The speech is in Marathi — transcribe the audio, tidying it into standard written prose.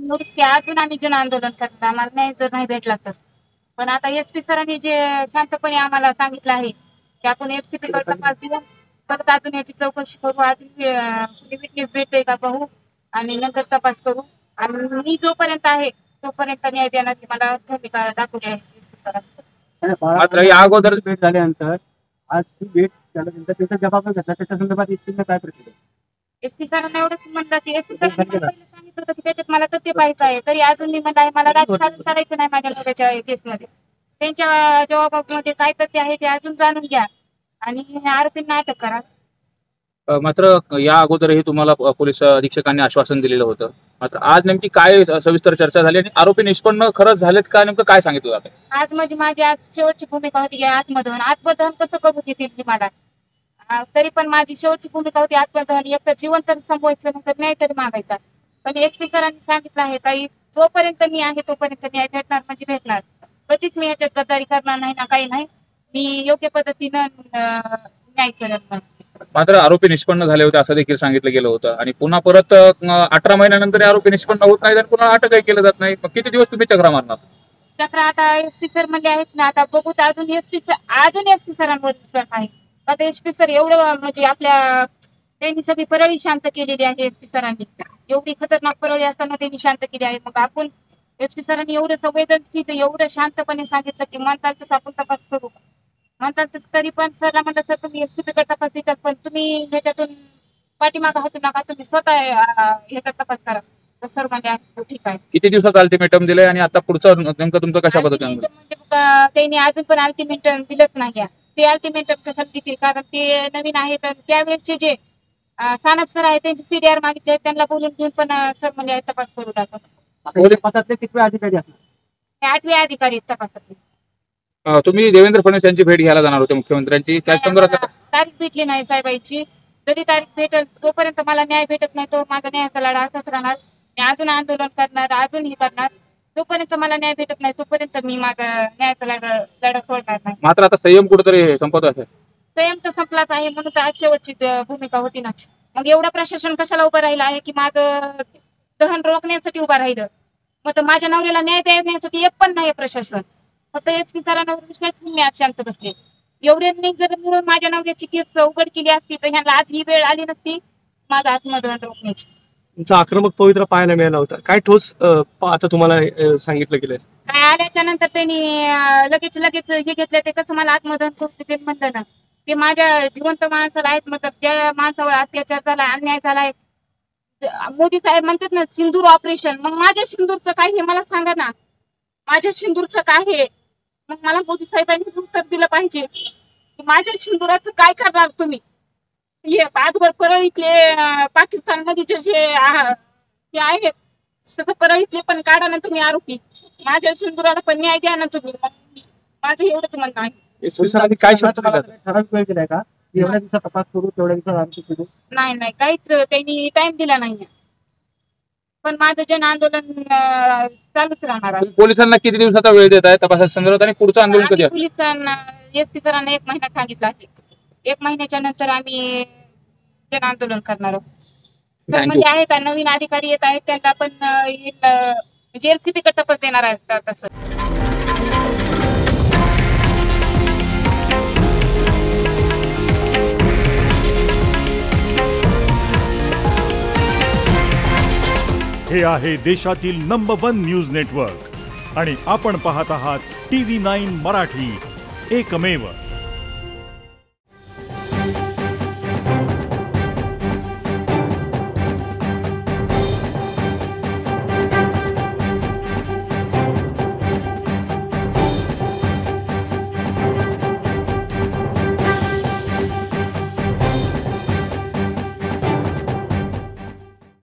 एवढीच की अजून आम्ही जन आंदोलन करणार, आम्हाला न्याय जर नाही भेटला तर. पण आता एसपी सरांनी जे शांतपणे आम्हाला सांगितलं आहे की आपण एफसीपी कडे तपास देऊ, परत अजून याची चौकशी करू, अजून कुणी विटनेस भेटतोय का पाहू आणि नंतर तपास करू. आणि मी जोपर्यंत आहे तोपर्यंत न्याय देण्याची मला भूमिका दाखवली आहे एसपी सरांनी. मात्र या अगोदर भेट झाल्यानंतर आज ती भेट झाल्यानंतर त्याचा जबाब घेतला, त्याच्या संदर्भात एसपीने काय प्रतिक्रिया? एसपी सरांना एवढंच म्हणलं की एसपी सरांनी मला पहिलं सांगितलं होतं की त्याच्यात मला तथ्य पाहायचं आहे, तरी अजून मी म्हणलं आहे मला राजकारण करायचं नाही माझ्या नवऱ्याच्या केसमध्ये. त्यांच्या जबाबामध्ये काय तथ्य आहे ते अजून जाणून घ्या आणि आरोपींना अटक करा. मात्र या अगोदरही तुम्हाला पोलीस अधीक्षकांनी आश्वासन दिलेलं होतं. मात्र आज नेमकी काय सविस्तर चर्चा झाली आणि आरोपी निष्पन्न खरंच झालेत का, नेमकं काय सांगितलं जातं? आज म्हणजे माझी आज शेवटची भूमिका होती की आत्मदहन कसं करू देतील मला. तरी पण माझी शेवटची भूमिका होती आत्मदहन, एक तर जीवन तर संपवायचं नंतर न्याय तरी मागायचा. पण एसपी सरांनी सांगितलं आहे ताई जोपर्यंत मी आहे तोपर्यंत न्याय भेटणार म्हणजे भेटणार. कधीच मी याच्यात गद्दारी करणार नाही ना काही नाही, मी योग्य पद्धतीनं न्याय करत. मात्र आरोपी निष्पन्न झाले होते असं देखील सांगितलं गेलं होतं आणि पुन्हा परत 18 महिन्यानंतर आरोपी निष्पन्न होत नाहीत आणि पुन्हा अटकही केलं जात नाही. मग किती दिवस तुम्ही चक्रा मारणार? चक्र आता एसपी सर म्हणजे आहेत ना, आता बघू अजून एसपी सरांवर विश्वास आहे. आता एसपी सर एवढं म्हणजे त्यांनी सगळी परळी शांत केलेली आहे. एसपी सरांनी एवढी खतरनाक परळी असताना त्यांनी शांत केली आहे. मग आपण एसपी सरांनी एवढं संवेदनशील एवढं शांतपणे सांगितलं की म्हणतात तसं आपण तपास करू म्हणतात तसं, तरी पण सरला म्हणलं सर तुम्ही एसपी कडे तपास देतात पण तुम्ही ह्याच्यातून पाठीमागं हटू नका, तुम्ही स्वतः ह्याच्यात तपास करा. तर सर म्हणजे ठीक आहे. किती दिवसात अल्टिमेटम दिलंय आणि आता पुढचं नेमकं तुमचं कशा पद्धतीने? म्हणजे त्यांनी अजून पण अल्टिमेटम दिलंच नाही. ते अल्टिमेटम कशाला देतील, कारण ते नवीन आहेत. त्यावेळेसचे जे सानप सर आहे त्यांचे सीडीआर मागितले, त्यांना बोलून घेऊन पण सर म्हणजे तपास करू टाकतो. तपासातले कितवे अधिकारी असणार? 8वे अधिकारी तपासातले. तुम्ही देवेंद्र फडणवीस यांची भेट घ्यायला जाणार होते मुख्यमंत्र्यांची, त्या संदर्भात तारीख भेटली नाही साहेबांची. जरी तारीख भेटेल तोपर्यंत मला न्याय भेटत नाही, तो माझा न्यायाचा लढा असाच राहणार. मी अजून आंदोलन करणार, अजून हे करणार. जोपर्यंत मला न्याय भेटत नाही तोपर्यंत मी माझा न्यायाचा लढा सोडणार नाही. मात्र आता संयम कुठेतरी संपत आहे. संयम तर संपलाच आहे, म्हणून तर आज शेवटची भूमिका होती ना. मग एवढं प्रशासन कशाला उभं राहिलं आहे की माझं दहन रोखण्यासाठी उभं राहिलं. मग तर माझ्या नवऱ्याला न्याय देण्यासाठी एक पण नाही प्रशासन. फक्त एसपी सरांवर विश्वास मी आज शांत बसले. एवढ्यांनी जर मिळून माझ्या नवऱ्याची केस उघड केली असती तर ह्यांना आज ही वेळ आली नसती माझं आत्मदहन रोखण्याची. तुमचा आक्रमक पवित्रा पाहायला मिळाला होता, काय ठोस आता तुम्हाला सांगितलं गेलंय? काय आल्याच्या नंतर त्यांनी लगेच हे घेतलं, ते कसं मला आत्मदहन करू ते म्हणलं ना. ते माझ्या जिवंत माणसाला आहेत, मग ज्या माणसावर अत्याचार झालाय, अन्याय झालाय. मोदी साहेब म्हणतात ना सिंदूर ऑपरेशन, मग माझ्या सिंदूरचं काय हे मला सांगा ना. माझ्या सिंदूरचं काय हे मग मला मोदी साहेबांनी उत्तर दिलं पाहिजे की माझ्या सिंदूराचं काय करणार तुम्ही. हे आजवर परळीतले पाकिस्तानमध्ये जे आहेत तसं परळीतले पण काढा ना तुम्ही आरोपी. माझ्या सिंदुराला पण न्याय द्या ना तुम्ही. माझं एवढंच म्हणणं आहे. काय ठराविक वेळ दिलाय का एवढ्या दिवसात तपास करू तेवढ्या दिवसात आमची सुरू? नाही काहीच त्यांनी टाइम दिला नाही. पण माझं जन आंदोलन चालूच राहणार आहे. पोलिसांना किती दिवसाचा वेळ देत आहे तपासा संदर्भात आणि पुढचं आंदोलन कधी? पोलिसांना एसपी सरांना 1 महिना सांगितला आहे. 1 महिन्याच्या नंतर आम्ही जन आंदोलन करणार आहोत. तर म्हणजे आहे का नवीन अधिकारी येत आहेत त्यांना पण म्हणजे एलसीबी कडे तपास देणार आहेत तसं. हे आहे देशातील नंबर 1 न्यूज नेटवर्क आणि आपण पाहत आहात TV9 मराठी, एकमेव.